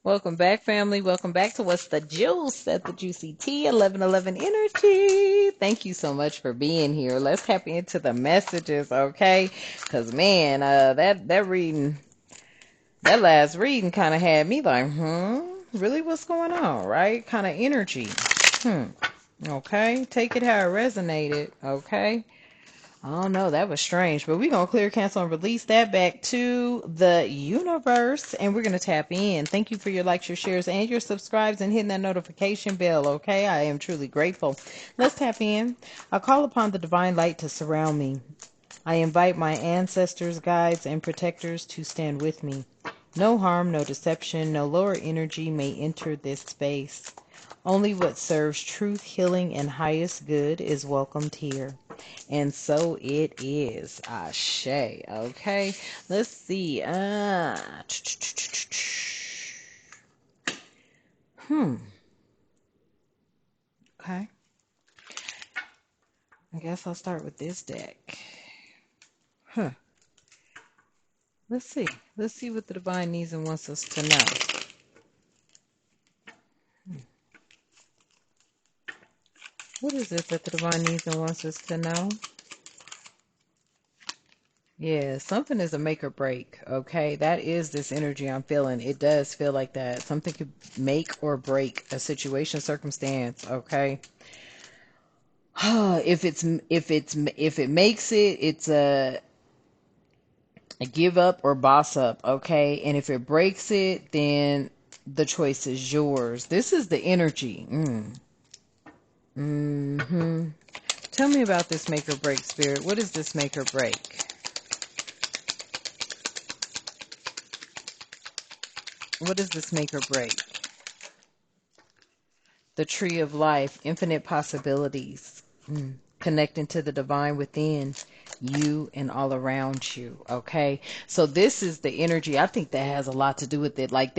Welcome back, family. Welcome back to What's the Juice at the Juicy Tea 1111 Energy. Thank you so much for being here. Let's tap into the messages, okay? Because, man, that last reading kind of had me like, really what's going on, right? Kind of energy. Hmm. Okay. Take it how it resonated, okay? Oh no, that was strange. But we're going to clear, cancel, and release that back to the universe. And we're going to tap in. Thank you for your likes, your shares, and your subscribes and hitting that notification bell. Okay. I am truly grateful. Let's tap in. I call upon the divine light to surround me. I invite my ancestors, guides, and protectors to stand with me. No harm, no deception, no lower energy may enter this space. Only what serves truth, healing, and highest good is welcomed here. And so it is. Ashe. Okay. Let's see. Okay. I guess I'll start with this deck. Huh. Let's see. Let's see what the divine needs and wants us to know. What is it that the divine needs and wants us to know? Yeah, something is a make or break, okay? That is this energy I'm feeling. It does feel like that. Something could make or break a situation, circumstance, okay? If it makes it, it's a give up or boss up, okay? And if it breaks it, then the choice is yours. This is the energy. Mm-hmm. Tell me about this make or break, spirit. What is this make or break? What is this make or break? The tree of life, infinite possibilities, connecting to the divine within you and all around you. Okay. So this is the energy. I think that has a lot to do with it. Like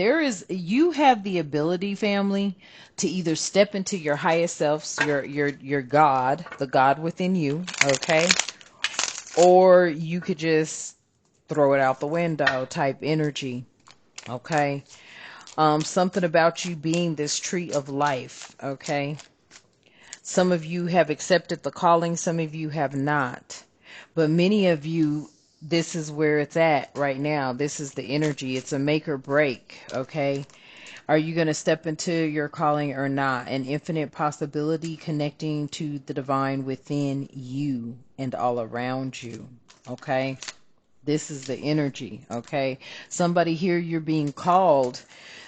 you have the ability, family, to either step into your highest self, your God, the God within you. Okay. Or you could just throw it out the window type energy. Okay. Something about you being this tree of life, okay? Some of you have accepted the calling, some of you have not. But many of you, this is where it's at right now. This is the energy. It's a make or break, okay? Are you going to step into your calling or not? An infinite possibility connecting to the divine within you and all around you, okay? This is the energy, okay? Somebody here, you're being called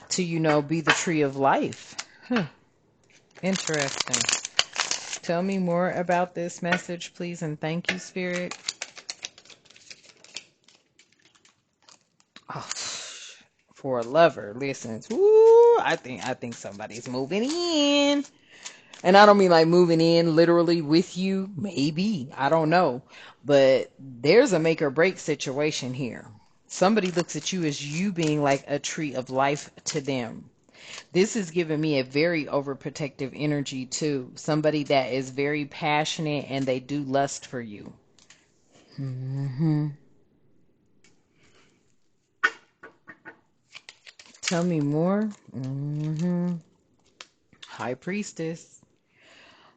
to, be the tree of life. Interesting. Tell me more about this message, please, and thank you, Spirit. Oh, for a lover, listen. Ooh, I think somebody's moving in. And I don't mean like moving in literally with you. Maybe. I don't know. But there's a make or break situation here. Somebody looks at you as you being like a tree of life to them. This is giving me a very overprotective energy too. Somebody that is very passionate and they do lust for you. Tell me more. High priestess.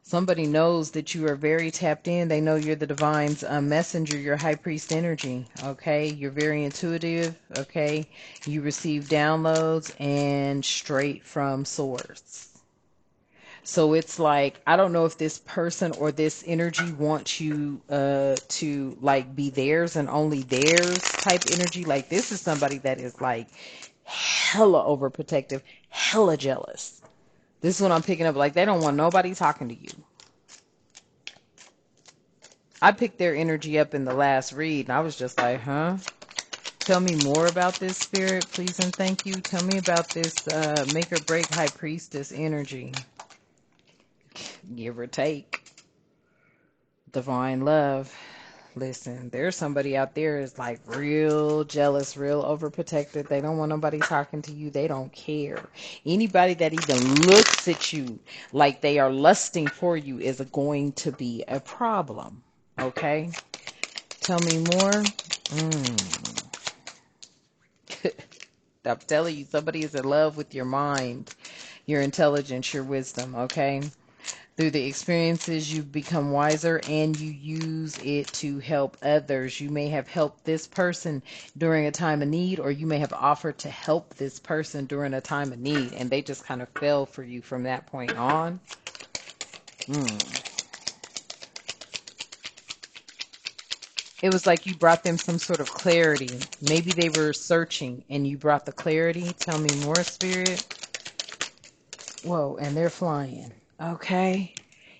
Somebody knows that you are very tapped in. They know you're the divine's messenger, your high priest energy. Okay. You're very intuitive. Okay. You receive downloads and straight from source. So it's like, I don't know if this person or this energy wants you to like be theirs and only theirs type energy. Like this is somebody that is like hella overprotective, hella jealous. This is what I'm picking up. Like they don't want nobody talking to you. I picked their energy up in the last read and I was just like, huh? Tell me more about this, spirit, please and thank you. Tell me about this make or break high priestess energy. Give or take. Divine love. Listen, there's somebody out there is like real jealous, real overprotected. They don't want nobody talking to you. They don't care. Anybody that even looks at you like they are lusting for you is going to be a problem. Okay? Tell me more. I'm telling you, somebody is in love with your mind, your intelligence, your wisdom, okay? Through the experiences, you become wiser and you use it to help others. You may have helped this person during a time of need, or you may have offered to help this person during a time of need, and they just kind of fell for you from that point on. Mm. It was like you brought them some sort of clarity. Maybe they were searching and you brought the clarity. Tell me more, Spirit. Whoa, and they're flying. Okay.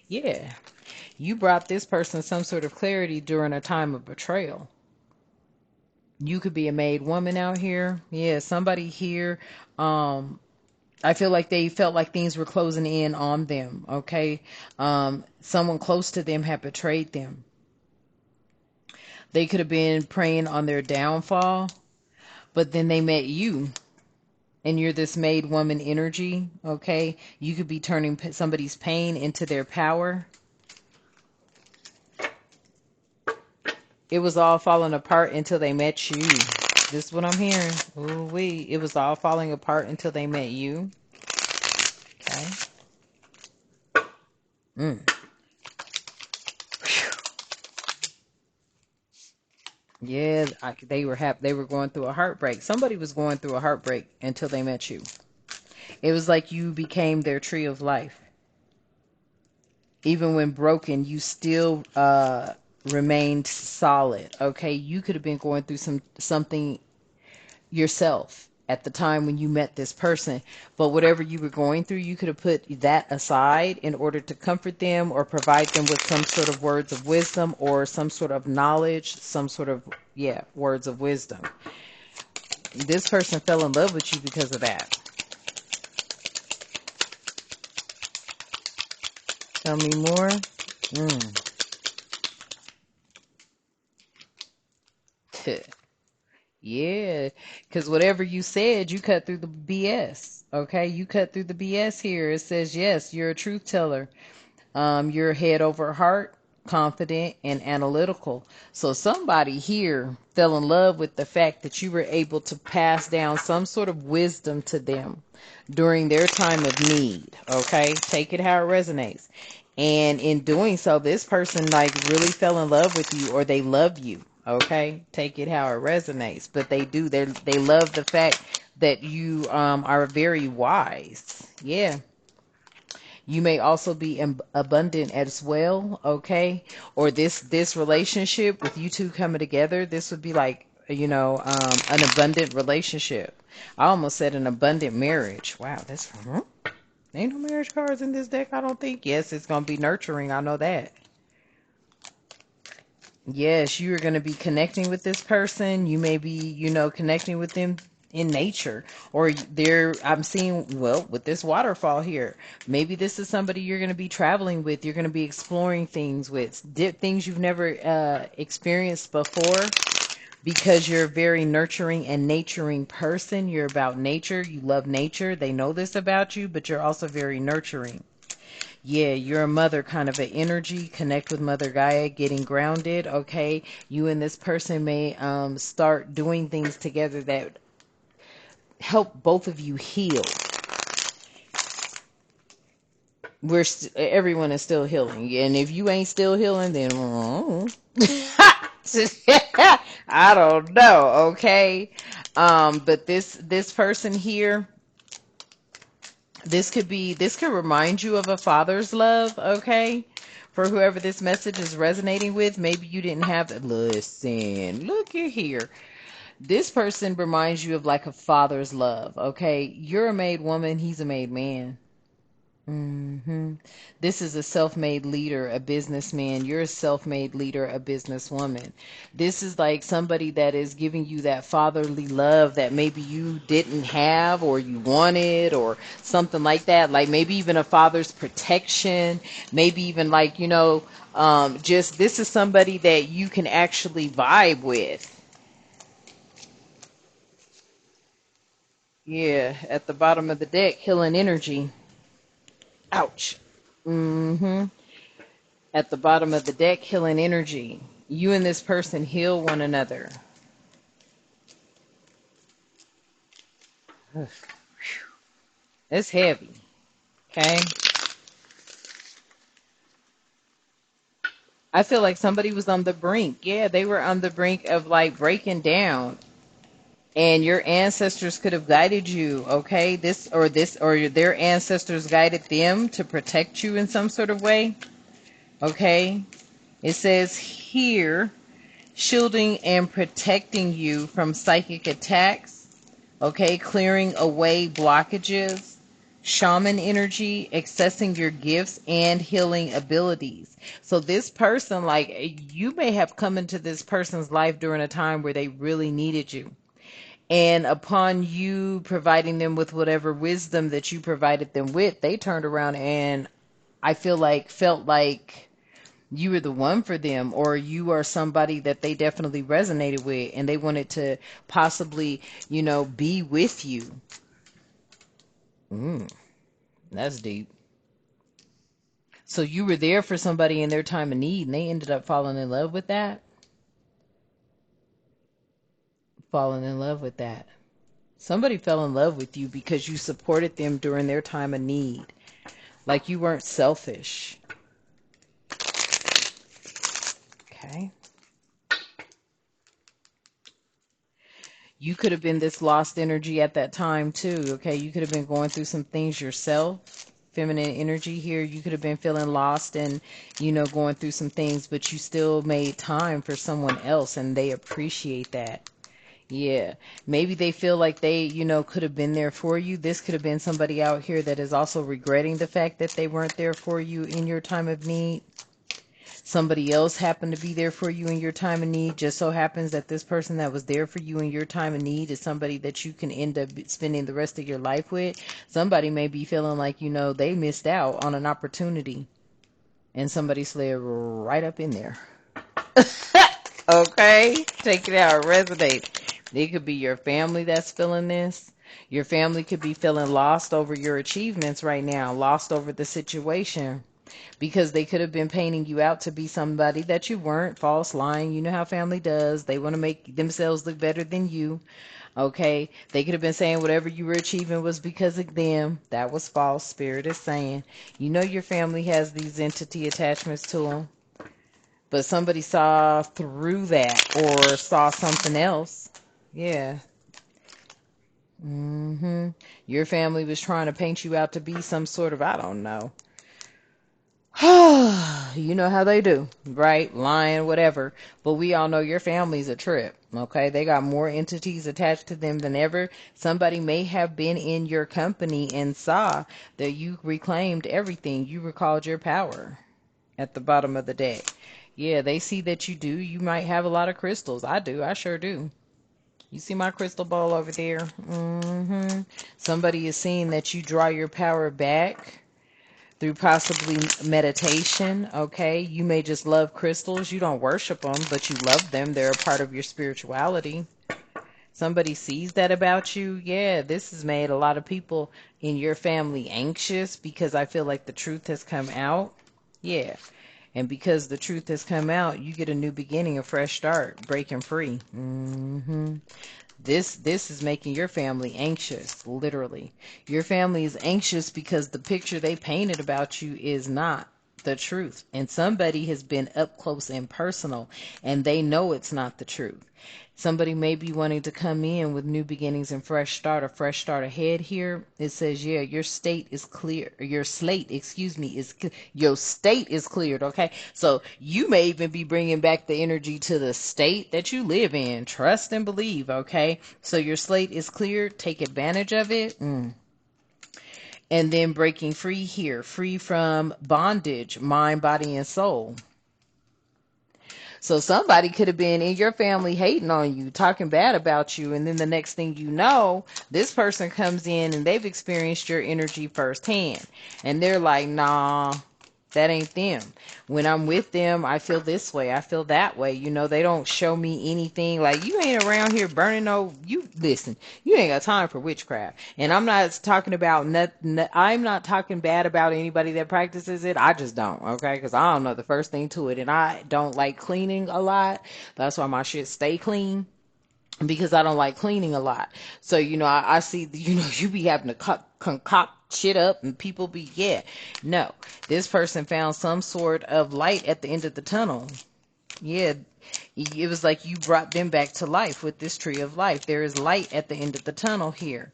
Yeah. You brought this person some sort of clarity during a time of betrayal. You could be a made woman out here. Yeah, somebody here. Um, I feel like they felt like things were closing in on them. Okay. Someone close to them had betrayed them. They could have been preying on their downfall, but then they met you and you're this made woman energy. Okay. You could be turning somebody's pain into their power. It was all falling apart until they met you. This is what I'm hearing. Ooh wee. It was all falling apart until they met you. Okay. Mm. Yeah, they were happy. They were going through a heartbreak. Somebody was going through a heartbreak until they met you. It was like you became their tree of life. Even when broken, you still remained solid. Okay, you could have been going through something yourself at the time when you met this person, but whatever you were going through, you could have put that aside in order to comfort them or provide them with some sort of words of wisdom or some sort of knowledge, some sort of, yeah, words of wisdom. This person fell in love with you because of that. Tell me more. Mm. Yeah, because whatever you said, you cut through the BS. Okay, you cut through the BS here. It says, yes, you're a truth teller. You're head over heart, confident, and analytical. So somebody here fell in love with the fact that you were able to pass down some sort of wisdom to them during their time of need. Okay, take it how it resonates. And in doing so, this person like really fell in love with you, or they love you. Okay, take it how it resonates. But they do. They love the fact that you are very wise. Yeah. You may also be abundant as well, okay? Or this relationship with you two coming together, this would be like, an abundant relationship. I almost said an abundant marriage. Wow, that's ain't no marriage cards in this deck, I don't think. Yes, it's gonna be nurturing. I know that. Yes, you are going to be connecting with this person. You may be, connecting with them in nature, or I'm seeing, well, with this waterfall here, maybe this is somebody you're going to be traveling with. You're going to be exploring things with things you've never experienced before, because you're a very nurturing and naturing person. You're about nature. You love nature. They know this about you, but you're also very nurturing. Yeah, you're a mother kind of an energy. Connect with Mother Gaia, getting grounded. Okay, you and this person may start doing things together that help both of you heal. Everyone is still healing, and if you ain't still healing, then I don't know. Okay, but this person here, this could remind you of a father's love, okay? For whoever this message is resonating with, maybe you didn't have it. Listen, look at here. This person reminds you of like a father's love, okay? You're a made woman, he's a made man. This is a self-made leader, a businessman. You're a self-made leader, a businesswoman. This is like somebody that is giving you that fatherly love that maybe you didn't have or you wanted or something like that. Like maybe even a father's protection, maybe even like, just this is somebody that you can actually vibe with. Yeah, at the bottom of the deck, healing energy. Ouch. Mm-hmm. At the bottom of the deck, healing energy. You and this person heal one another. It's heavy. Okay. I feel like somebody was on the brink. Yeah, they were on the brink of like breaking down. And your ancestors could have guided you, okay? Or their ancestors guided them to protect you in some sort of way, okay? It says here, shielding and protecting you from psychic attacks, okay? Clearing away blockages, shaman energy, accessing your gifts, and healing abilities. So this person, like, you may have come into this person's life during a time where they really needed you. And upon you providing them with whatever wisdom that you provided them with, they turned around and I feel like felt like you were the one for them, or you are somebody that they definitely resonated with and they wanted to possibly, be with you. Mm, that's deep. So you were there for somebody in their time of need and they ended up falling in love with that? Falling in love with that. Somebody fell in love with you because you supported them during their time of need. Like you weren't selfish. Okay. You could have been this lost energy at that time too. Okay. You could have been going through some things yourself. Feminine energy here. You could have been feeling lost and, going through some things, but you still made time for someone else and they appreciate that. Yeah. Maybe they feel like they, could have been there for you. This could have been somebody out here that is also regretting the fact that they weren't there for you in your time of need. Somebody else happened to be there for you in your time of need. Just so happens that this person that was there for you in your time of need is somebody that you can end up spending the rest of your life with. Somebody may be feeling like, they missed out on an opportunity and somebody slid right up in there. Okay? Take it out. Resonate. It could be your family that's feeling this. Your family could be feeling lost over your achievements right now, lost over the situation, because they could have been painting you out to be somebody that you weren't, false, lying. You know how family does. They want to make themselves look better than you. Okay? They could have been saying whatever you were achieving was because of them. That was false. Spirit is saying. Your family has these entity attachments to them, but somebody saw through that or saw something else. Yeah. Your family was trying to paint you out to be some sort of, I don't know. You know how they do, right? Lying, whatever. But we all know your family's a trip, okay? They got more entities attached to them than ever. Somebody may have been in your company and saw that you reclaimed everything. You recalled your power at the bottom of the deck. Yeah, they see that you do. You might have a lot of crystals. I do. I sure do. You see my crystal ball over there? Somebody is seeing that you draw your power back through possibly meditation, okay? You may just love crystals. You don't worship them, but you love them. They're a part of your spirituality. Somebody sees that about you. Yeah, this has made a lot of people in your family anxious because I feel like the truth has come out. Yeah. And because the truth has come out, you get a new beginning, a fresh start, breaking free. This is making your family anxious, literally. Your family is anxious because the picture they painted about you is not the truth. And somebody has been up close and personal and they know it's not the truth. Somebody may be wanting to come in with new beginnings and a fresh start ahead here. It says, yeah, your state is clear. Your slate, excuse me, your state is cleared. Okay. So you may even be bringing back the energy to the state that you live in. Trust and believe. Okay. So your slate is cleared. Take advantage of it. And then breaking free here, free from bondage, mind, body, and soul. So somebody could have been in your family hating on you, talking bad about you, and then the next thing you know, this person comes in and they've experienced your energy firsthand. And they're like, nah, that ain't them. When I'm with them, I feel this way. I feel that way. They don't show me anything. Like, you ain't around here burning no, you listen, you ain't got time for witchcraft. And I'm not talking about, I'm not talking bad about anybody that practices it. I just don't, okay? Because I don't know the first thing to it. And I don't like cleaning a lot. That's why my shit stay clean. because I don't like cleaning a lot. So, I see, you be having to concoct shit up and people be, yeah. No, this person found some sort of light at the end of the tunnel. Yeah, it was like you brought them back to life with this tree of life. There is light at the end of the tunnel here.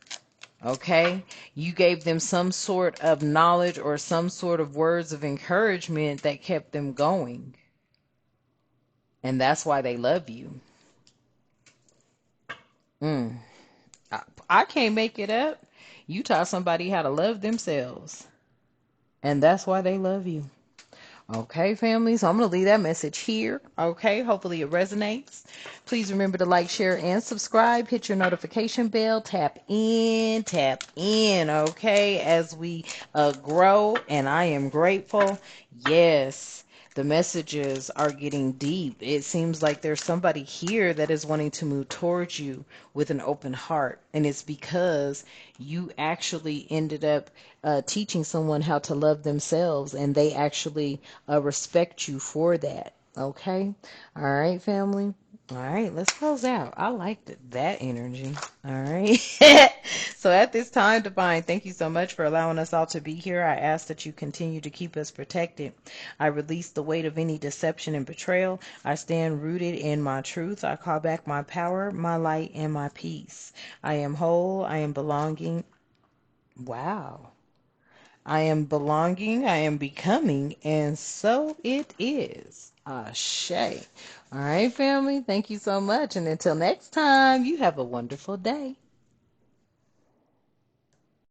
Okay? You gave them some sort of knowledge or some sort of words of encouragement that kept them going. And that's why they love you. Mm. I can't make it up. You taught somebody how to love themselves. And that's why they love you. Okay, family. So I'm going to leave that message here. Okay. Hopefully it resonates. Please remember to like, share, and subscribe. Hit your notification bell. Tap in. Tap in. Okay. As we grow. And I am grateful. Yes. The messages are getting deep. It seems like there's somebody here that is wanting to move towards you with an open heart. And it's because you actually ended up teaching someone how to love themselves, and they actually respect you for that. Okay? All right, family. All right, let's close out. I like that energy. All right. So at this time, Divine, thank you so much for allowing us all to be here. I ask that you continue to keep us protected. I release the weight of any deception and betrayal. I stand rooted in my truth. I call back my power, my light, and my peace. I am whole. I am belonging. Wow. I am belonging, I am becoming, and so it is. Ashe. All right, family. Thank you so much. And until next time, you have a wonderful day.